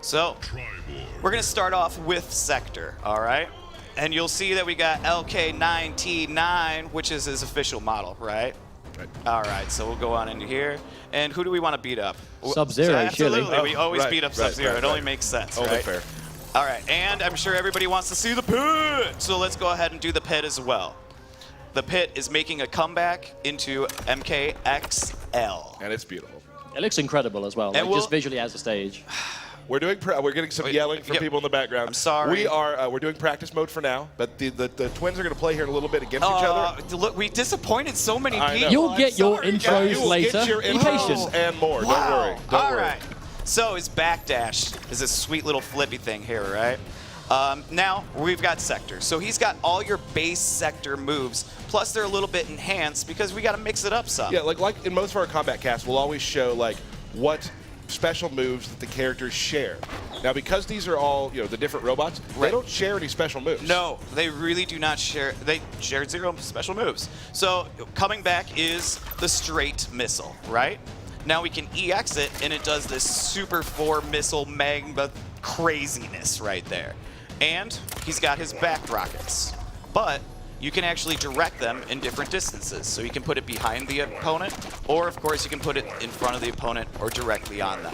So, we're going to start off with Sektor, all right? And you'll see that we got LK9T9, which is his official model, right? Right. All right, so we'll go on into here. And who do we want to beat up? Sub-Zero, Absolutely, surely. we always right, beat up right, Sub-Zero. right, It only right. makes sense, Only right? fair. All right, and I'm sure everybody wants to see the pit. So let's go ahead and do the pit as well. The pit is making a comeback into MKXL. And it's beautiful. It looks incredible as well, And like just visually as a stage. We're getting some yelling from yeah, people in the background. I'm sorry. We're doing practice mode for now, but the twins are going to play here in a little bit against each other. Look, we disappointed so many I know. people. You'll I'm get your sorry, intros guys. You will later. get your Be intros patient. and more. Wow. Don't worry. Don't All worry. right. So his backdash is this sweet little flippy thing here, right? Now we've got Sektor. So he's got all your base Sektor moves, plus they're a little bit enhanced because we got to mix it up some. Yeah, like in most of our combat casts, we'll always show like what special moves that the characters share. Now, because these are all the different robots, Right. they don't share any special moves. No, they really do not share. They share 0 special moves. So coming back is the straight missile, right? Now we can EX it, and it does this Super 4 missile magma craziness right there. And he's got his back rockets. But you can actually direct them in different distances. So you can put it behind the opponent, or of course you can put it in front of the opponent or directly on them.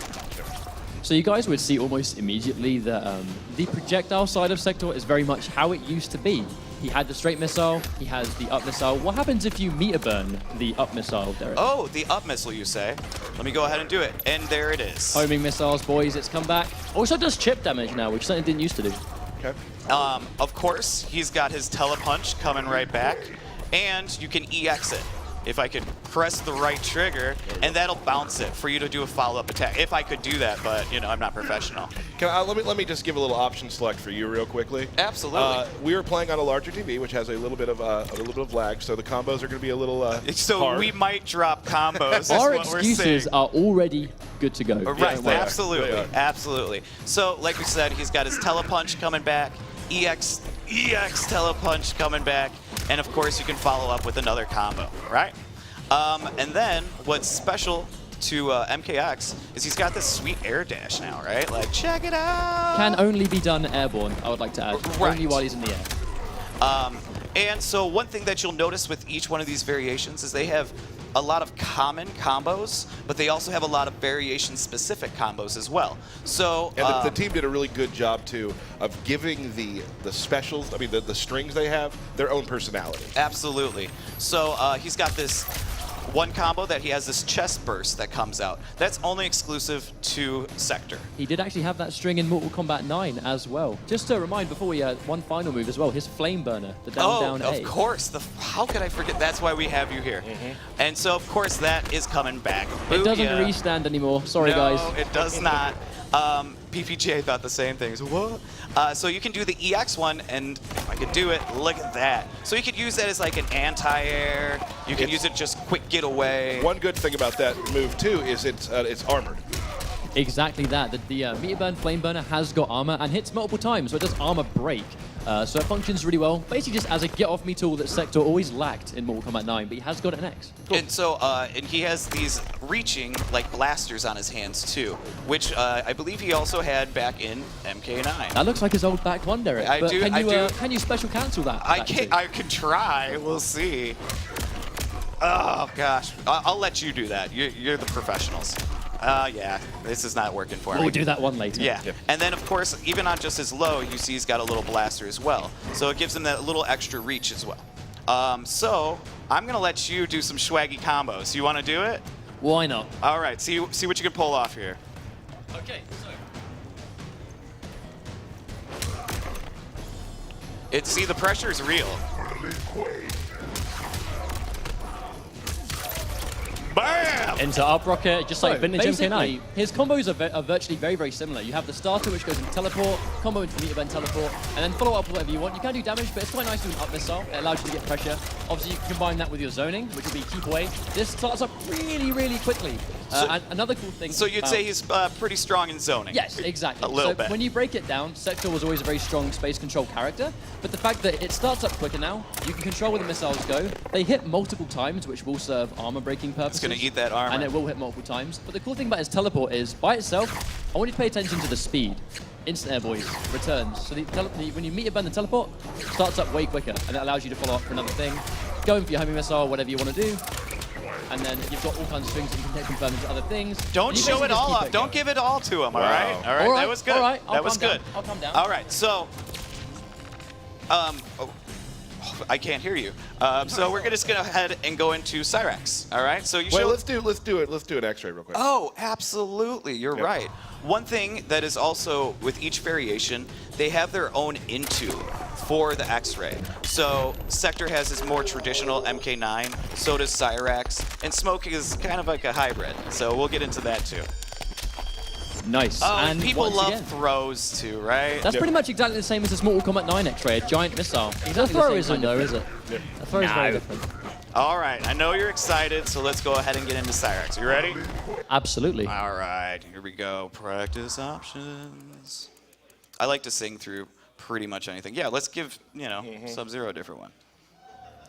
So you guys would see almost immediately that the projectile side of Sektor is very much how it used to be. He had the straight missile, he has the up missile. What happens if you meter burn the up missile, Derek? Oh, the up missile, you say? Let me go ahead and do it. And there it is. Homing missiles, boys, it's come back. Also does chip damage now, which something didn't used to do. Okay. Of course, he's got his telepunch coming right back, and you can EX it. If I could press the right trigger, and that'll bounce it for you to do a follow-up attack. If I could do that, but I'm not professional. Let me just give a little option select for you real quickly. Absolutely. We are playing on a larger TV, which has a little bit of lag, so the combos are going to be a little So hard. we might drop combos. is Our what we're excuses saying. are already good to go. Right, they are. absolutely, They are. absolutely. So, like we said, he's got his telepunch coming back, EX telepunch coming back, and of course you can follow up with another combo, right? And then what's special to MKX is he's got this sweet air dash now, right? Like, check it out. Can only be done airborne, I would like to add. Right. Only while he's in the air. And so one thing that you'll notice with each one of these variations is they have a lot of common combos, but they also have a lot of variation-specific combos as well. So And the team did a really good job, too, of giving the specials, the strings they have, their own personality. absolutely. So he's got this one combo that he has this chest burst that comes out. That's only exclusive to Sektor. He did actually have that string in Mortal Kombat 9 as well. Just to remind, before we one final move as well, his flame burner, the down of A. course. How could I forget? That's why we have you here. And so, of course, that is coming back. It doesn't Booyah. restand anymore. Sorry, no, guys. it does not. PPJ thought the same thing. So what? So you can do the EX one, and if I could do it, look at that. So you could use that as like an anti-air. You can use it just quick getaway. One good thing about that move, too, is it's armored. Exactly that. The meter burn flame burner has got armor and hits multiple times, so it does armor break. So it functions really well, basically just as a get-off-me tool that Sektor always lacked in Mortal Kombat 9, but he has got it in X. Cool. And so, and he has these reaching like blasters on his hands too, which I believe he also had back in MK9. That looks like his old back one, Derek. I but do- Can I you, do. Can you special cancel that? I back can two? I can try. We'll see. Oh gosh, I'll let you do that. You're the professionals. Yeah, this is not working for me. We'll do that one later. Yeah. Yep. And then, of course, even on just his low, you see he's got a little blaster as well. So it gives him that little extra reach as well. So I'm going to let you do some swaggy combos. You want to do it? Why not? All right. See what you can pull off here. Okay, so. See, the pressure is real. Bam! Into up rocket, just like So, vintage MK9. basically- His combos are virtually very, very similar. You have the starter, which goes into teleport, combo into meter burn teleport, and then follow up with whatever you want. You can do damage, but it's quite nice to do an up missile. It allows you to get pressure. Obviously, you can combine that with your zoning, which will be keep away. This starts up really, really quickly. And another cool thing. So you'd say he's pretty strong in zoning? Yes, exactly. A little so bit. when you break it down, Sektor was always a very strong space control character, but the fact that it starts up quicker now, you can control where the missiles go. They hit multiple times, which will serve armor breaking purposes. It's going to eat that armor. And it will hit multiple times. But the cool thing about his teleport is, by itself, I want you to pay attention to the speed. Instant air voice returns. So when you meet a bend and teleport, it starts up way quicker, and that allows you to follow up for another thing. Go in for your homing missile, whatever you want to do. And then you've got all kinds of strings that you can confirm into other things. Don't show it all off. Don't give it all to him, all right? All right, that was good. All right, that was good. I'll calm down. All right, so... I can't hear you. So we're just gonna go ahead and go into Cyrax. All right. So you Wait, show. let's do an X-ray real quick. Oh, absolutely. You're right. One thing that is also with each variation, they have their own into for the X-ray. So Sektor has his more traditional MK9. So does Cyrax, and Smoke is kind of like a hybrid. So we'll get into that too. Nice. Oh, and people once love again, throws too, right? that's pretty much exactly the same as this Mortal Kombat 9 X-ray, a giant missile. Exactly the throw isn't though, is it? The throw is very different. All right, I know you're excited, so let's go ahead and get into Cyrax. You ready? Absolutely. All right, here we go. Practice options. I like to sing through pretty much anything. Yeah, let's give, Sub-Zero a different one.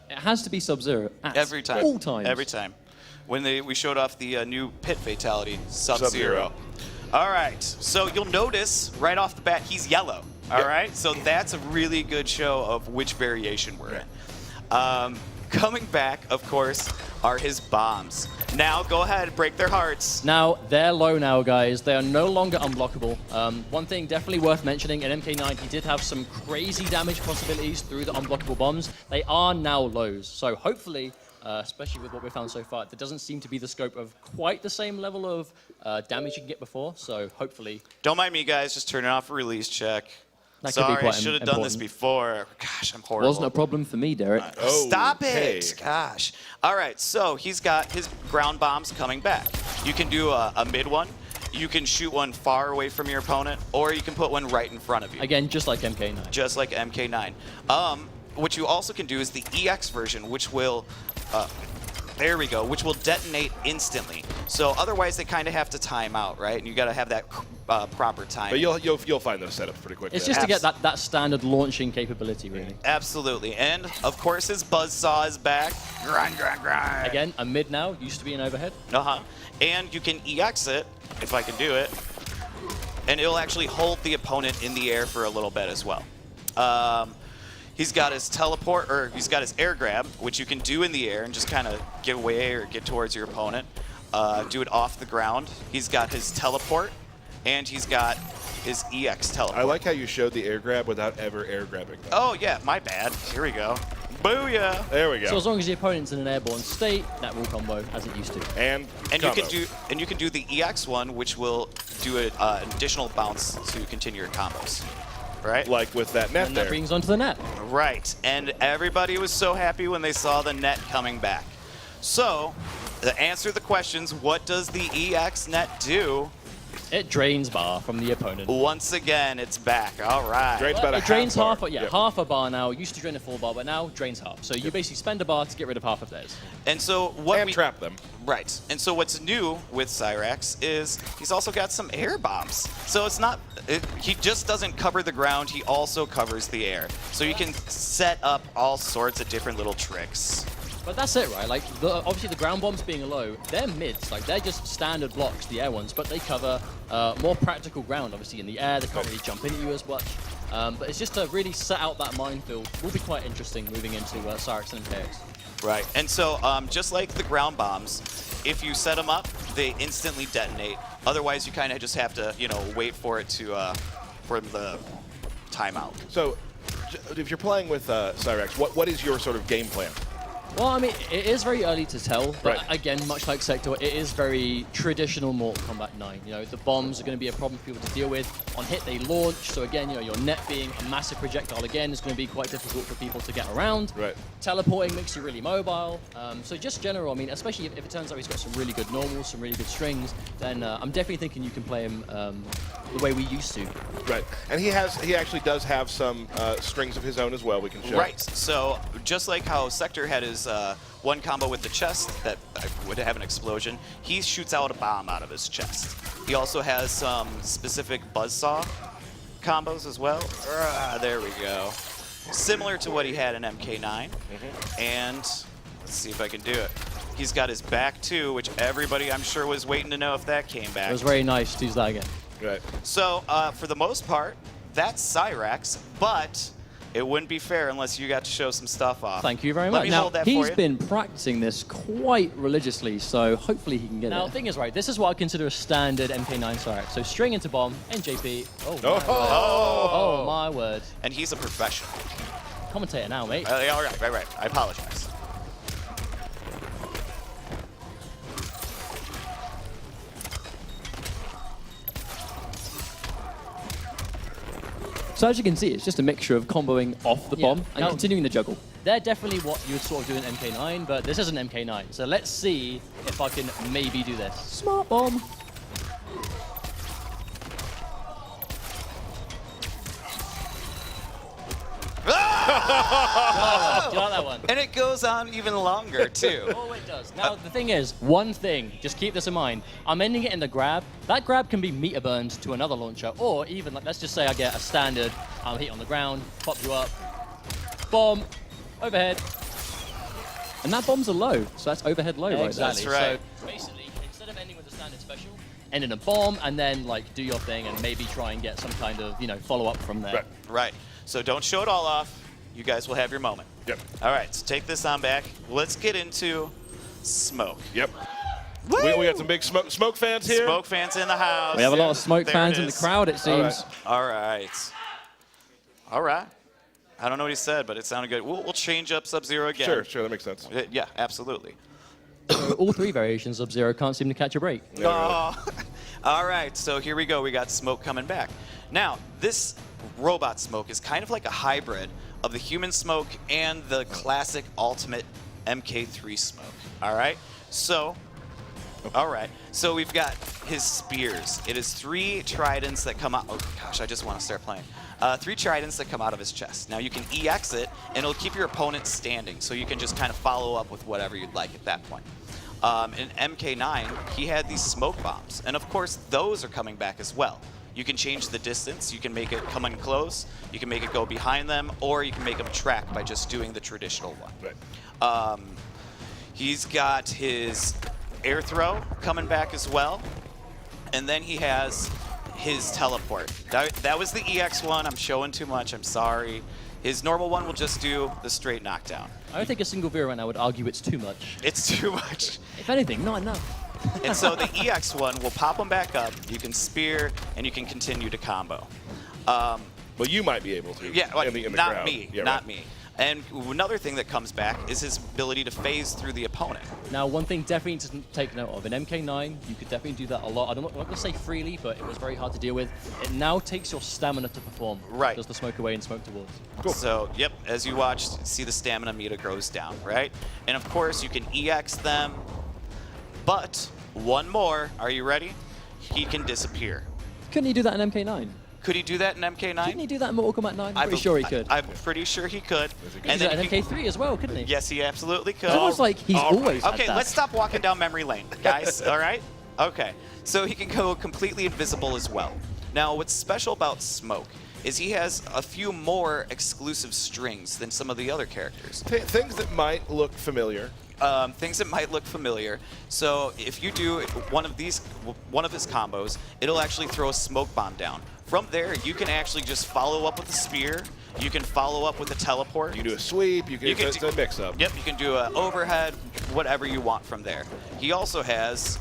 It has to be Sub-Zero at Every time. all times. Every time. When we showed off the new pit fatality, Sub-Zero. Sub-Zero. All right, so you'll notice right off the bat he's yellow. All right, so that's a really good show of which variation we're in. Coming back, of course, are his bombs. Now, go ahead, break their hearts. Now, they're low now, guys. They are no longer unblockable. One thing definitely worth mentioning, in MK9, he did have some crazy damage possibilities through the unblockable bombs. They are now lows, so hopefully, especially with what we've found so far, there doesn't seem to be the scope of quite the same level of damage you can get before, so hopefully... Don't mind me, guys, just turning off a release check. That could be Sorry, I quite should have done this important. before. Gosh, I'm horrible. Wasn't a problem for me, Derek. Stop Okay. it! Gosh. All right, so he's got his ground bombs coming back. You can do a mid one. You can shoot one far away from your opponent, or you can put one right in front of you. Again, just like MK9. Just like MK9. What you also can do is the EX version, which will... there we go, which will detonate instantly. So otherwise, they kind of have to time out, right? And you got to have that proper time. But you'll find those setups pretty quickly. It's just to get that standard launching capability, really. Absolutely. And, of course, his buzzsaw is back. Grind, grind, grind. Again, a mid now, used to be an overhead. Uh-huh. And you can EX it, if I can do it. And it'll actually hold the opponent in the air for a little bit as well. He's got his teleport, or he's got his air grab, which you can do in the air and just kind of get away or get towards your opponent. Do it off the ground. He's got his teleport, and he's got his EX teleport. I like how you showed the air grab without ever air grabbing them. Oh, yeah, my bad. Here we go. Booyah! There we go. So as long as the opponent's in an airborne state, that will combo as it used to. And you can do the EX one, which will do an additional bounce to continue your combos. Right? like with that net And there. that brings onto the net. Right, and everybody was so happy when they saw the net coming back. So, to answer the questions, what does the EX net do? It drains bar from the opponent. Once again, it's back. All right. Drains about a It drains half half, bar. half a bar now. Used to drain a full bar, but now drains half. So you basically spend a bar to get rid of half of theirs. And so what And trap them. Right. And so what's new with Cyrax is he's also got some air bombs. So it's not, he just doesn't cover the ground, he also covers the air. So you can set up all sorts of different little tricks. But that's it, right? Like, obviously the ground bombs being low, they're mids. Like, they're just standard blocks, the air ones, but they cover more practical ground, obviously, in the air. They can't really jump into you as much. But it's just to really set out that minefield. Will be quite interesting moving into Cyrax and MKX. Right. And so just like the ground bombs, if you set them up, they instantly detonate. Otherwise, you kind of just have to, wait for it to, for the timeout. So, if you're playing with Cyrax, what is your sort of game plan? Well, I mean, it is very early to tell, but Right. again, much like Sektor, it is very traditional Mortal Kombat 9. The bombs are going to be a problem for people to deal with. On hit, they launch, so again, your net being a massive projectile again is going to be quite difficult for people to get around. Right. Teleporting makes you really mobile. So just general, I mean, especially if it turns out he's got some really good normals, some really good strings, then I'm definitely thinking you can play him the way we used to. Right. And he actually does have some strings of his own as well we can show. Right. So just like how Sektor had his one combo with the chest that would have an explosion, he shoots out a bomb out of his chest. He also has some specific buzzsaw combos as well. There we go. Similar to what he had in MK9. And let's see if I can do it. He's got his back too, which everybody I'm sure was waiting to know if that came back. It was very nice to use that again. Right. So for the most part, that's Cyrax, but it wouldn't be fair unless you got to show some stuff off. Thank you very Let much. me Now, hold that for he's you. been practicing this quite religiously, so hopefully he can get it. Now, the thing is, right, this is what I consider a standard MK9 Cyrax. So string into bomb, NJP. Oh, my word. Oh, my word. And he's a professional. Commentator now, mate. All right. I apologize. So as you can see, it's just a mixture of comboing off the bomb and Now, continuing the juggle. They're definitely what you would sort of do in MK9, but this isn't MK9. So let's see if I can maybe do this. Smart bomb. Do you like that one? And it goes on even longer, too. Oh, it does. Now, the thing is, one thing, just keep this in mind. I'm ending it in the grab. That grab can be meter burned to another launcher, or even, like, let's just say I get a standard hit on the ground, pop you up, bomb, overhead. And that bomb's a low, so that's overhead low right Exactly. That's right. So basically, instead of ending with a standard special, end in a bomb, and then, like, do your thing and maybe try and get some kind of, follow-up from there. Right. Right. So don't show it all off. You guys will have your moment. Yep. All right, so take this on back. Let's get into Smoke. Yep. We got some big smoke fans here. Smoke fans in the house. We have a lot of Smoke There fans it in the is. crowd, it seems. All right. All right. I don't know what he said, but it sounded good. We'll change up Sub-Zero again. Sure, that makes sense. Yeah, absolutely. All three variations of Zero can't seem to catch a break. Yeah, Oh. All right, so here we go. We got Smoke coming back. Now, this robot Smoke is kind of like a hybrid of the human Smoke and the classic ultimate MK3 Smoke. All right? So, we've got his spears. It is 3 tridents that come out. Oh, gosh, I just want to start playing. 3 tridents that come out of his chest. Now, you can EX it, and it'll keep your opponent standing, so you can just kind of follow up with whatever you'd like at that point. In MK9, he had these smoke bombs, and of course, those are coming back as well. You can change the distance. You can make it come in close. You can make it go behind them, or you can make them track by just doing the traditional one. Right. He's got his air throw coming back as well, and then he has his teleport. That was the EX one. I'm showing too much. I'm sorry. His normal one will just do the straight knockdown. I don't think a single viewer right now would argue it's too much. It's too much. If anything, not enough. And so the EX one will pop them back up. You can spear, and you can continue to combo. Well, you might be able to. Yeah, in the not crowd. me. Yeah, Not right. me. And another thing that comes back is his ability to phase through the opponent. Now, one thing definitely to take note of, in MK9, you could definitely do that a lot. I'm not going to say freely, but it was very hard to deal with. It now takes your stamina to perform. Right. Does the smoke away and smoke towards. Cool. So, yep, as you watch, see the stamina meter goes down, right? And of course, you can EX them, but one more. Are you ready? He can disappear. Couldn't he do that in MK9? Could he do that in MK9? Didn't he do that in Mortal Kombat 9? I'm pretty sure he could. I'm pretty sure he could. He could do that in MK3 as well, couldn't he? Yes, he absolutely could. It's almost like he's always had Okay, that. let's stop walking down memory lane, guys. All right? Okay. So he can go completely invisible as well. Now, what's special about Smoke is he has a few more exclusive strings than some of the other characters. Things that might look familiar. Things that might look familiar. So if you do one of his combos, it'll actually throw a smoke bomb down. From there, you can actually just follow up with a spear. You can follow up with a teleport. You can do a sweep. It's a mix-up. Yep, you can do an overhead, whatever you want from there. He also has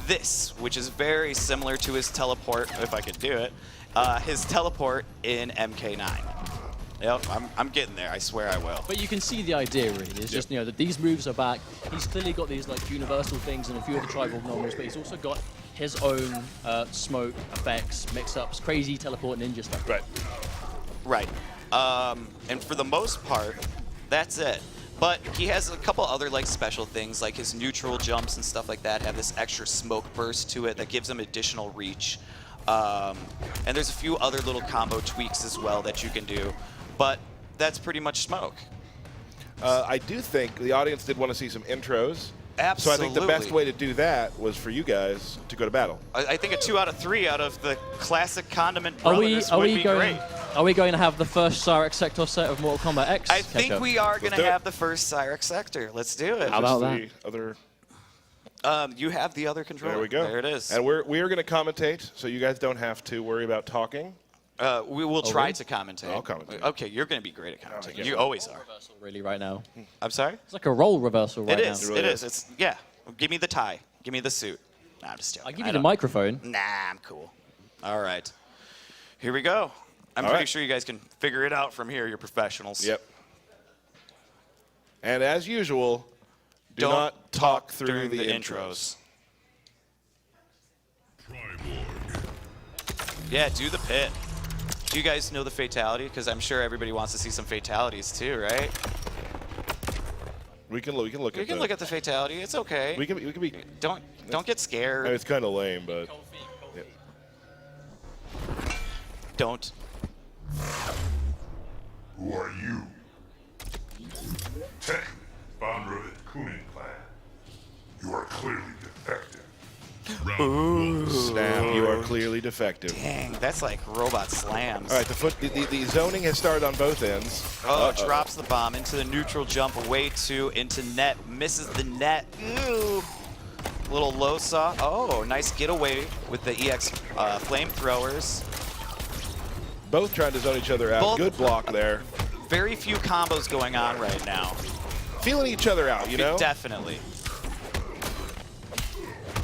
this, which is very similar to his teleport, if I could do it, his teleport in MK9. Yep, I'm getting there. I swear I will. But you can see the idea, really. It's just, that these moves are back. He's clearly got these, like, universal things and a few of the tribal normals, but he's also got his own smoke effects, mix-ups, crazy teleport ninja stuff. Right. Right. And for the most part, that's it. But he has a couple other like special things, like his neutral jumps and stuff like that have this extra smoke burst to it that gives him additional reach. And there's a few other little combo tweaks as well that you can do. But that's pretty much Smoke. I do think the audience did want to see some intros. Absolutely. So I think the best way to do that was for you guys to go to battle. I think a 2 out of 3 out of the classic Condiment Are Brothers we would be going? great. Are we going to have the first Cyrax Sektor set of Mortal Kombat X? I think Keiko? we are going do to it. have the first Cyrax Sector. Let's do it. How about Just that? the other You have the other controller. There we go. There it is. And we are going to commentate, so you guys don't have to worry about talking. We will try to commentate. I'll commentate. Okay, you're going to be great at commentating. guess You so. always are. Reversal really right now. I'm sorry? It's like a role reversal right It now. is. really It is. is. It's yeah. Give me the tie. Give me the suit. Nah, I'm just joking. I'll give I you the don't- microphone. Nah, I'm cool. All right. Here we go. I'm All pretty right. sure you guys can figure it out from here. You're professionals. Yep. And as usual, do Don't not talk through during the intros. Yeah, do the pit. Do you guys know the fatality? Because I'm sure everybody wants to see some fatalities too, right? We can look We at can look at the fatality. It's okay. we can be. Don't get scared. I mean, it's kind of lame, but Don't. Who are you? Tech, founder of the Kunin clan. You are clearly defective. snap. You are clearly defective. Dang, that's like robot slams. All right, the zoning has started on both ends. Oh, drops the bomb into the neutral jump, away two, into net, misses the net. Ooh. Little low saw. Oh, nice getaway with the EX flamethrowers. Both trying to zone each other out. Both- Good block there. Very few combos going on right now. Feeling each other out, you know? Definitely.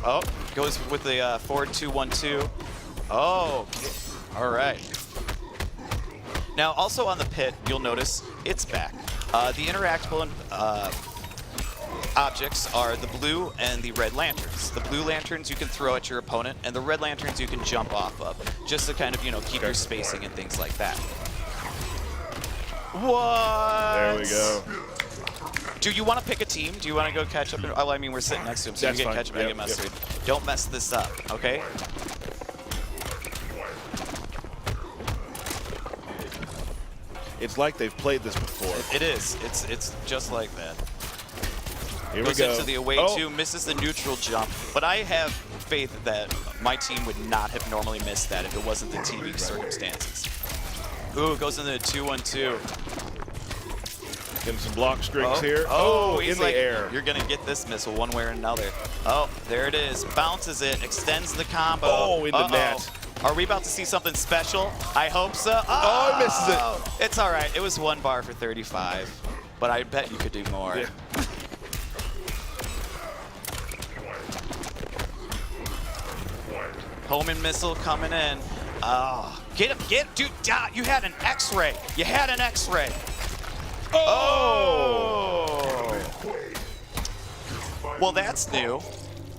Oh, goes with the forward 2-1-2. Oh, all right. Now, also on the pit, you'll notice it's back. The interactable objects are the blue and the red lanterns. The blue lanterns you can throw at your opponent, and the red lanterns you can jump off of, just to kind of, you know, keep your spacing and things like that. What? There we go. Do you want to pick a team? Do you want to go catch up? Oh, I mean, we're sitting next to him, so That's you can fine. catch up and Yep, get messed yep. with. Don't mess this up, okay? It's like they've played this before. It is. It's just like that. Here we Goes go. into the away two, misses the neutral jump. But I have faith that my team would not have normally missed that if it wasn't the TV circumstances. Ooh, goes into the 2-1-2. Getting some block strings here. Oh, in he's the like, air. you're gonna get this missile one way or another. Oh, there it is. Bounces it, extends the combo. Oh, in the net. Are we about to see something special? I hope so. Oh, he misses it. It's all right. It was 1 bar for 35, but I bet you could do more. Yeah. Homan missile coming in. Oh, get him, dude. You had an X-ray. You had an X-ray. Oh! Well, that's new.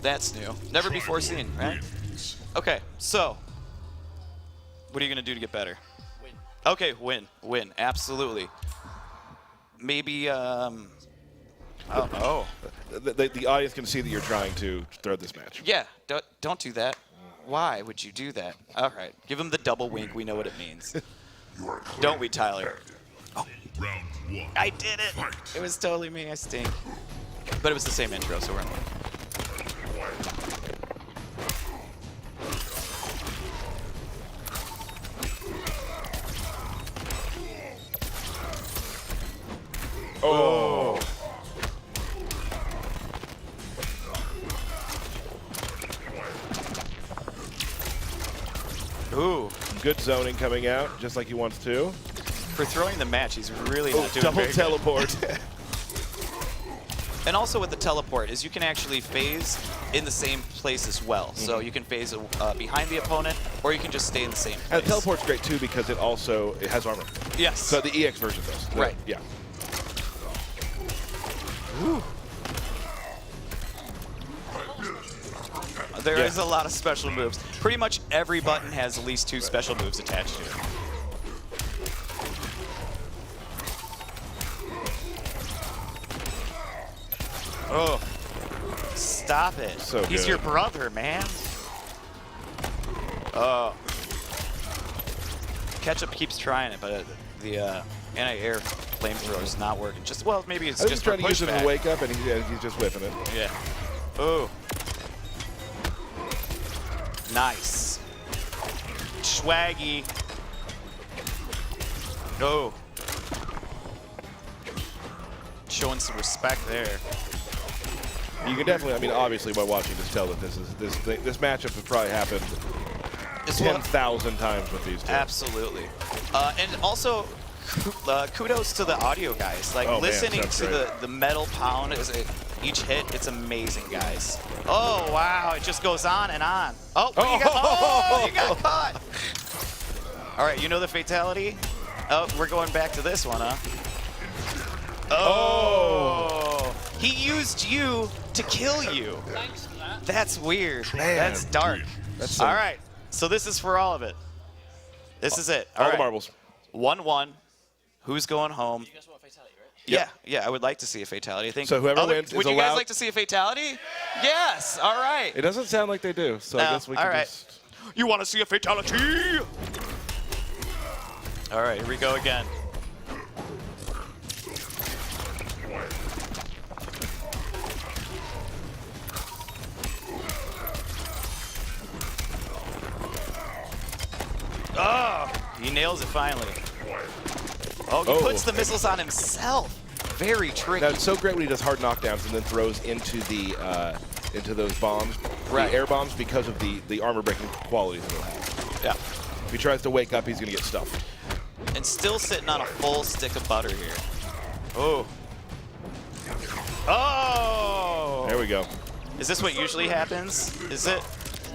That's new. Never before seen, right? Okay, so what are you gonna do to get better? Win. Okay, win, absolutely. Maybe, oh, The audience can see that you're trying to throw this match. yeah. Don't do that. Why would you do that? All right, give him the double wink. We know what it means. You are clearly Don't we, Tyler? Round one. I did it. It was totally me. I stink. But it was the same intro, so we're in one. Oh. Ooh. Good zoning coming out, just like he wants to. For throwing the match, he's really not doing Double very good. teleport. And also with the teleport is you can actually phase in the same place as well. So you can phase behind the opponent, or you can just stay in the same place. And the teleport's great too because it has armor. Yes. So the EX version does. Right. Yeah. There Yeah. is a lot of special moves. Pretty much every button has at least 2 special moves attached to it. Oh, stop it. So He's good. your brother, man. Oh. Ketchup keeps trying it, but the anti-air flamethrower is not working. Just, well, maybe it's I was just just trying for to use it pushback. to wake up, and he's just whipping it. Yeah. Oh. Nice. Swaggy. Oh. Showing some respect there. You can definitely, I mean, obviously by watching, just tell that this matchup has probably happened 10,000 times with these two. Absolutely. And also, kudos to the audio guys. Like, listening to the metal pound as each hit, it's amazing, guys. Oh, wow, it just goes on and on. Oh, you got caught. All right, you know the fatality? Oh, we're going back to this one, huh? Oh. He used you to kill you. Thanks for that. That's weird. Man, That's dark. That's All right, so this is for all of it. This is it. All right. the marbles. 1-1. Who's going home? You guys want a fatality, right? Yeah, I would like to see a fatality. I think. So whoever wins would is you guys allowed- like to see a fatality? Yes. All right. It doesn't sound like they do, so I guess we can all right. just... You want to see a fatality? All right, here we go again. Oh, he nails it finally. Oh, he puts the missiles on himself. Very tricky. Now, it's so great when he does hard knockdowns and then throws into the into those bombs, Right. the air bombs, because of the armor breaking qualities that he'll have. Yeah. If he tries to wake up, he's gonna get stuffed. And still sitting on a full stick of butter here. Oh. Oh! There we go. Is this what usually happens? Is it?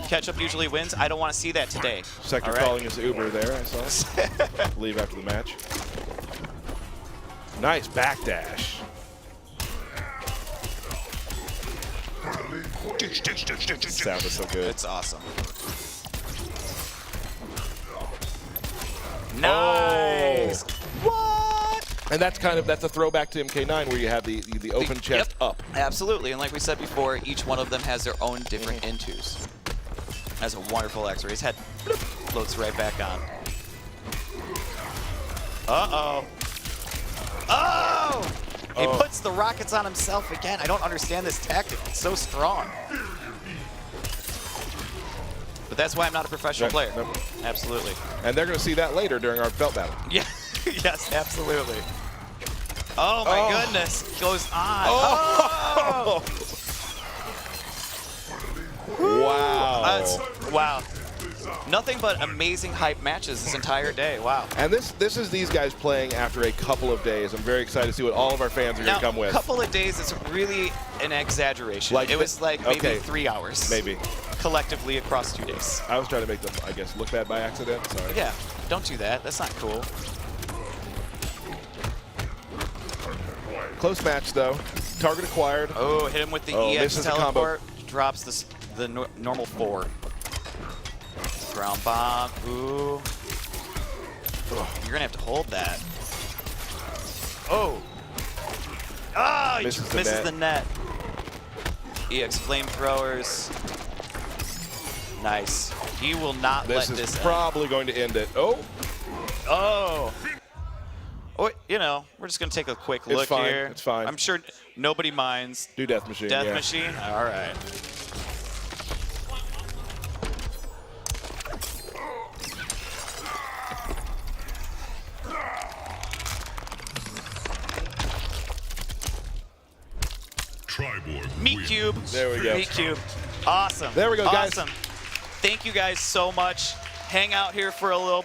Ketchup usually wins? I don't want to see that today. Sektor All right. calling his Uber there, I saw. Leave after the match. Nice backdash. Sounded so good. It's awesome. Nice! What? And that's a throwback to MK9 where you have the open chest up. Absolutely, and like we said before, each one of them has their own different intos. Has a wonderful X-ray. His head floats right back on. Uh-oh. Oh! He puts the rockets on himself again. I don't understand this tactic. It's so strong. But that's why I'm not a professional player. Nope. Absolutely. And they're going to see that later during our belt battle. Yeah. Yes, absolutely. Oh my goodness. Goes on. Oh! Wow. Wow. Nothing but amazing hype matches this entire day. Wow. And this is these guys playing after a couple of days. I'm very excited to see what all of our fans are going Now, to come with. a couple of days is really an exaggeration. Like it was like maybe okay. 3 hours. Maybe. Collectively across 2 days. I was trying to make them, I guess, look bad by accident. Sorry. Yeah, don't do that. That's not cool. Close match, though. Target acquired. Oh, hit him with the EX misses the combo. teleport. Drops the normal 4. Ground bomb. Ooh. You're going to have to hold that. Oh. Oh, he misses the net. EX flamethrowers. Nice. He will not let This this is end. probably going to end it. Oh. Oh. Oh, you know, we're just going to take a quick look fine. here. It's fine. I'm sure nobody minds. Do Death Machine. Death yeah. Machine? All right. Triborg Meat wins. Cube. There we go. Meat Cube. Awesome. There we go, guys. Awesome. Thank you guys so much. Hang out here for a little